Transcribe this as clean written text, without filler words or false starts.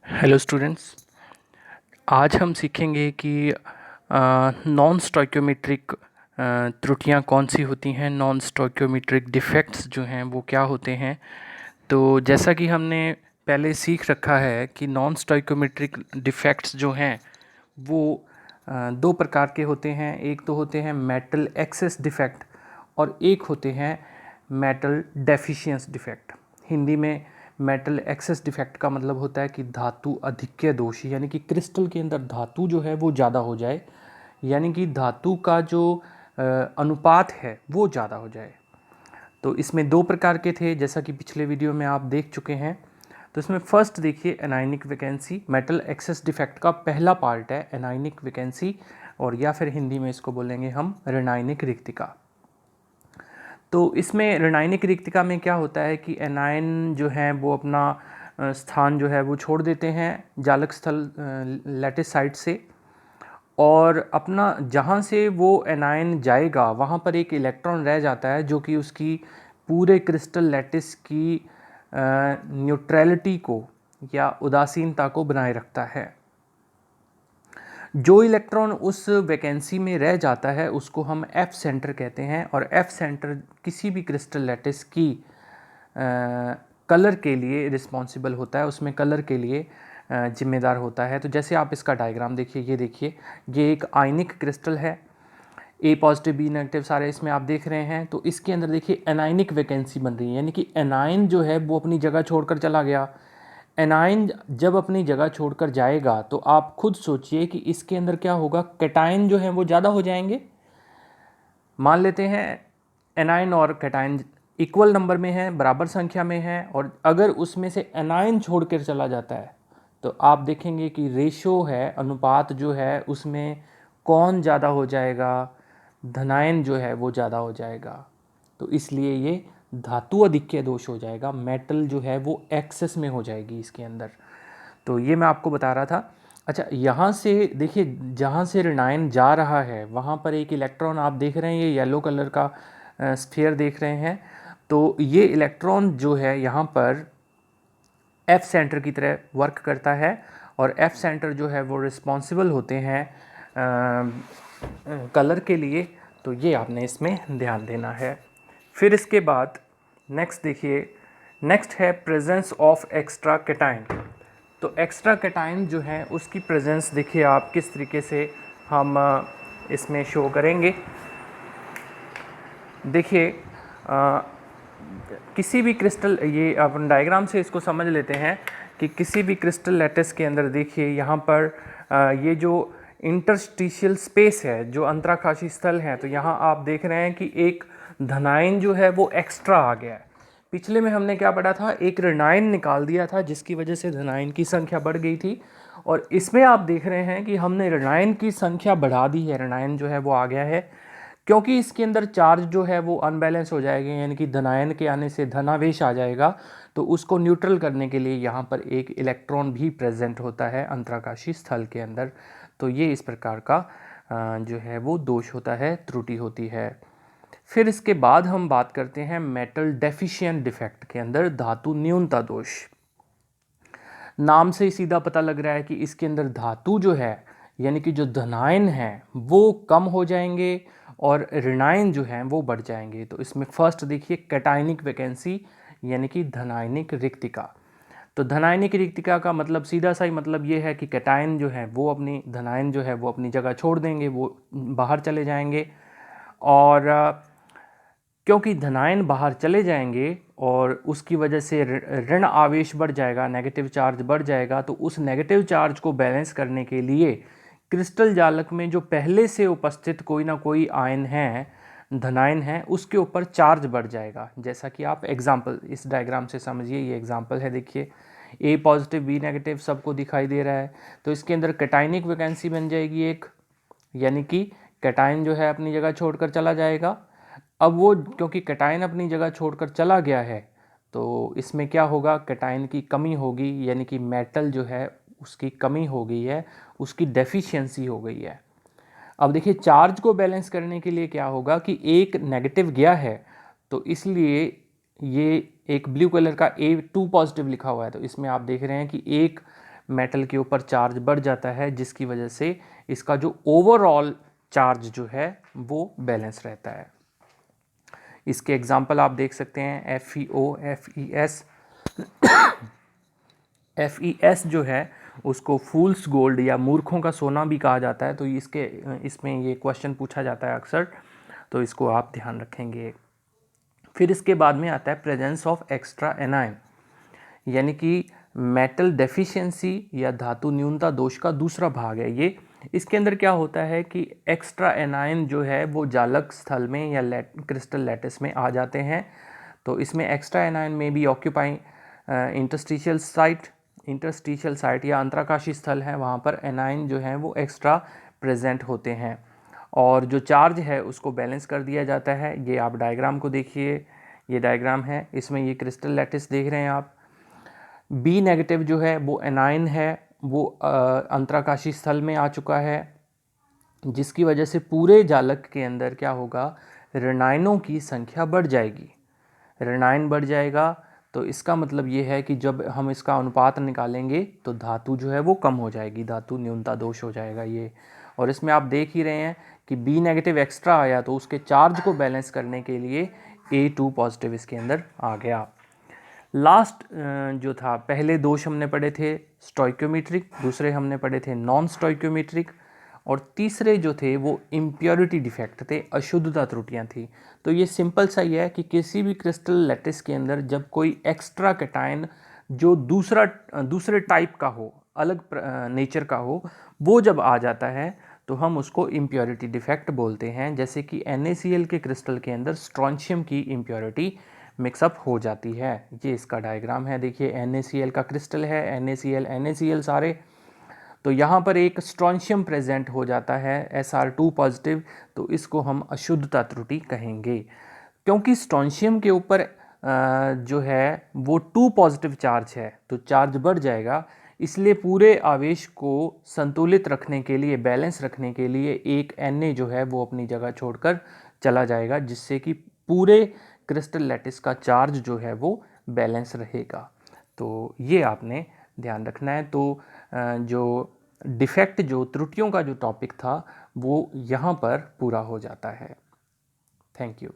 Hello students. आज हम सीखेंगे कि नॉन स्टोइकियोमेट्रिक त्रुटियां कौन सी होती हैं, नॉन स्टोइकियोमेट्रिक डिफेक्ट्स जो हैं वो क्या होते हैं। तो जैसा कि हमने पहले सीख रखा है कि नॉन स्टोइकियोमेट्रिक डिफेक्ट्स जो हैं वो दो प्रकार के होते हैं। एक तो होते हैं मेटल एक्सेस डिफेक्ट और एक होते हैं मेटल डेफिशिएंस डिफेक्ट। हिंदी में मेटल एक्सेस डिफेक्ट का मतलब होता है कि धातु अधिक्य दोष, यानी कि क्रिस्टल के अंदर धातु जो है वो ज़्यादा हो जाए, यानी कि धातु का जो अनुपात है वो ज़्यादा हो जाए। तो इसमें दो प्रकार के थे, जैसा कि पिछले वीडियो में आप देख चुके हैं। तो इसमें फर्स्ट देखिए anionic vacancy. Metal access defect का पहला पार्ट है एनायनिक वैकेंसी, और या फिर हिंदी में इसको बोलेंगे हम ऋणायनिक रिक्तिका। तो इसमें ऋणायनिक रिक्तिका में क्या होता है कि एनायन जो है वो अपना स्थान जो है वो छोड़ देते हैं जालक स्थल लैटिस साइट से, और अपना जहाँ से वो एनायन जाएगा वहाँ पर एक इलेक्ट्रॉन रह जाता है जो कि उसकी पूरे क्रिस्टल लैटिस की न्यूट्रलिटी को या उदासीनता को बनाए रखता है। जो इलेक्ट्रॉन उस वैकेंसी में रह जाता है उसको हम एफ सेंटर कहते हैं, और एफ सेंटर किसी भी क्रिस्टल लैटिस की कलर के लिए रिस्पॉन्सिबल होता है, उसमें कलर के लिए जिम्मेदार होता है। तो जैसे आप इसका डायग्राम देखिए, ये देखिए, ये एक आयनिक क्रिस्टल है, ए पॉजिटिव बी नेगेटिव सारे इसमें आप देख रहे हैं। तो इसके अंदर देखिए एनायनिक वैकेंसी बन रही है, यानी कि एनायन जो है वो अपनी जगह छोड़कर चला गया। एनायन जब अपनी जगह छोड़कर जाएगा तो आप खुद सोचिए कि इसके अंदर क्या होगा, कैटायन जो है वो ज़्यादा हो जाएंगे। मान लेते हैं एनायन और कैटायन इक्वल नंबर में है, बराबर संख्या में है, और अगर उसमें से एनायन छोड़कर चला जाता है तो आप देखेंगे कि रेशो है, अनुपात जो है उसमें कौन ज़्यादा हो जाएगा, धनायन जो है वो ज़्यादा हो जाएगा। तो इसलिए ये धातु अधिक्य दोष हो जाएगा, मेटल जो है वो एक्सेस में हो जाएगी इसके अंदर। तो ये मैं आपको बता रहा था। अच्छा, यहाँ से देखिए, जहाँ से ऋणायन जा रहा है वहाँ पर एक इलेक्ट्रॉन आप देख रहे हैं, ये येलो कलर का स्फीयर देख रहे हैं। तो ये इलेक्ट्रॉन जो है यहाँ पर एफ सेंटर की तरह वर्क करता है, और एफ सेंटर जो है वो रिस्पॉन्सिबल होते हैं कलर के लिए। तो ये आपने इसमें ध्यान देना है। फिर इसके बाद नेक्स्ट देखिए, नेक्स्ट है प्रेजेंस ऑफ एक्स्ट्रा कैटायन। तो एक्स्ट्रा कैटायन जो है उसकी प्रेजेंस देखिए आप किस तरीके से हम इसमें शो करेंगे। देखिए किसी भी क्रिस्टल, ये अपन डायग्राम से इसको समझ लेते हैं कि किसी भी क्रिस्टल लैटिस के अंदर देखिए यहाँ पर ये जो इंटरस्टिशियल स्पेस है, जो अंतराकाशी स्थल है, तो यहाँ आप देख रहे हैं कि एक धनायन जो है वो एक्स्ट्रा आ गया है। पिछले में हमने क्या पढ़ा था, एक ऋणायन निकाल दिया था जिसकी वजह से धनायन की संख्या बढ़ गई थी, और इसमें आप देख रहे हैं कि हमने ऋणायन की संख्या बढ़ा दी है, ऋणायन जो है वो आ गया है, क्योंकि इसके अंदर चार्ज जो है वो अनबैलेंस हो जाएगा, यानी कि धनायन के आने से धनावेश आ जाएगा। तो उसको न्यूट्रल करने के लिए यहाँ पर एक इलेक्ट्रॉन भी प्रेजेंट होता है अंतराकाशी स्थल के अंदर। तो ये इस प्रकार का जो है वो दोष होता है, त्रुटि होती है। फिर इसके बाद हम बात करते हैं मेटल डेफिशिएंट डिफेक्ट के अंदर धातु न्यूनता दोष। नाम से ही सीधा पता लग रहा है कि इसके अंदर धातु जो है, यानी कि जो धनायन है वो कम हो जाएंगे और ऋणायन जो है वो बढ़ जाएंगे। तो इसमें फर्स्ट देखिए कैटायनिक वैकेंसी, यानी कि धनायनिक रिक्तिका। तो धनायनिक रिक्तिका का मतलब सीधा सा ही मतलब ये है कि कैटायन जो है वो अपनी, धनायन जो है वो अपनी जगह छोड़ देंगे, वो बाहर चले जाएंगे। और क्योंकि धनायन बाहर चले जाएंगे और उसकी वजह से ऋण आवेश बढ़ जाएगा, नेगेटिव चार्ज बढ़ जाएगा, तो उस नेगेटिव चार्ज को बैलेंस करने के लिए क्रिस्टल जालक में जो पहले से उपस्थित कोई ना कोई आयन है, धनायन है, उसके ऊपर चार्ज बढ़ जाएगा। जैसा कि आप एग्जाम्पल इस डायग्राम से समझिए, ये एग्जाम्पल है, देखिए ए पॉजिटिव बी नेगेटिव सबको दिखाई दे रहा है। तो इसके अंदर कैटायनिक वैकेंसी बन जाएगी एक, यानी कि कैटायन जो है अपनी जगह छोड़कर चला जाएगा। अब वो क्योंकि कैटायन अपनी जगह छोड़कर चला गया है तो इसमें क्या होगा, कैटायन की कमी होगी, यानी कि मेटल जो है उसकी कमी हो गई है, उसकी डेफिशिएंसी हो गई है। अब देखिए चार्ज को बैलेंस करने के लिए क्या होगा कि एक नेगेटिव गया है, तो इसलिए ये एक ब्लू कलर का A2 पॉजिटिव लिखा हुआ है, तो इसमें आप देख रहे हैं कि एक मेटल के ऊपर चार्ज बढ़ जाता है, जिसकी वजह से इसका जो ओवरऑल चार्ज जो है वो बैलेंस रहता है। इसके एग्जाम्पल आप देख सकते हैं FeO, FeS। FeS जो है उसको फूल्स गोल्ड या मूर्खों का सोना भी कहा जाता है, तो इसमें ये क्वेश्चन पूछा जाता है अक्सर, तो इसको आप ध्यान रखेंगे। फिर इसके बाद में आता है प्रेजेंस ऑफ एक्स्ट्रा एनायन, यानी कि मेटल डेफिशिएंसी या धातु न्यूनता दोष का दूसरा भाग है ये। इसके अंदर क्या होता है कि एक्स्ट्रा एनायन जो है वो जालक स्थल में या क्रिस्टल लैटिस में आ जाते हैं। तो इसमें एक्स्ट्रा एनायन में भी ऑक्यूपाई इंटरस्टिशियल साइट या अंतराकाशी स्थल है, वहाँ पर एनायन जो है वो एक्स्ट्रा प्रेजेंट होते हैं और जो चार्ज है उसको बैलेंस कर दिया जाता है। ये आप डायग्राम को देखिए, ये डायग्राम है, इसमें ये क्रिस्टल लैटिस देख रहे हैं आप। बी नेगेटिव जो है वो एनायन है, वो अंतराकाशी स्थल में आ चुका है, जिसकी वजह से पूरे जालक के अंदर क्या होगा, ऋणायनों की संख्या बढ़ जाएगी। ऋणायन बढ़ जाएगा तो इसका मतलब ये है कि जब हम इसका अनुपात निकालेंगे तो धातु जो है वो कम हो जाएगी, धातु न्यूनता दोष हो जाएगा ये। और इसमें आप देख ही रहे हैं कि बी नेगेटिव एक्स्ट्रा आया तो उसके चार्ज को बैलेंस करने के लिए A2 पॉजिटिव इसके अंदर आ गया। लास्ट जो था, पहले दोष हमने पढ़े थे स्टोइक्योमेट्रिक, दूसरे हमने पढ़े थे नॉन स्टोइक्योमेट्रिक, और तीसरे जो थे वो इम्प्योरिटी डिफेक्ट थे, अशुद्धता त्रुटियां थी। तो ये सिंपल सा ही है कि किसी भी क्रिस्टल लैटिस के अंदर जब कोई एक्स्ट्रा कैटायन जो दूसरे टाइप का हो, अलग नेचर का हो, वो जब आ जाता है तो हम उसको इम्प्योरिटी डिफेक्ट बोलते हैं। जैसे कि NaCl के क्रिस्टल के अंदर स्ट्रॉन्शियम की इम्प्योरिटी मिक्सअप हो जाती है। ये इसका डायग्राम है, देखिए NaCl का क्रिस्टल है, NaCl सारे, तो यहाँ पर एक स्ट्रॉन्शियम प्रेजेंट हो जाता है Sr2 पॉजिटिव, तो इसको हम अशुद्धता त्रुटि कहेंगे। क्योंकि स्ट्रॉन्शियम के ऊपर जो है वो 2 पॉजिटिव चार्ज है तो चार्ज बढ़ जाएगा, इसलिए पूरे आवेश को संतुलित रखने के लिए, बैलेंस रखने के लिए एक Na जो है वो अपनी जगह छोड़कर चला जाएगा, जिससे कि पूरे क्रिस्टल लैटिस का चार्ज जो है वो बैलेंस रहेगा। तो ये आपने ध्यान रखना है। तो जो डिफेक्ट, जो त्रुटियों का जो टॉपिक था वो यहाँ पर पूरा हो जाता है। Thank you.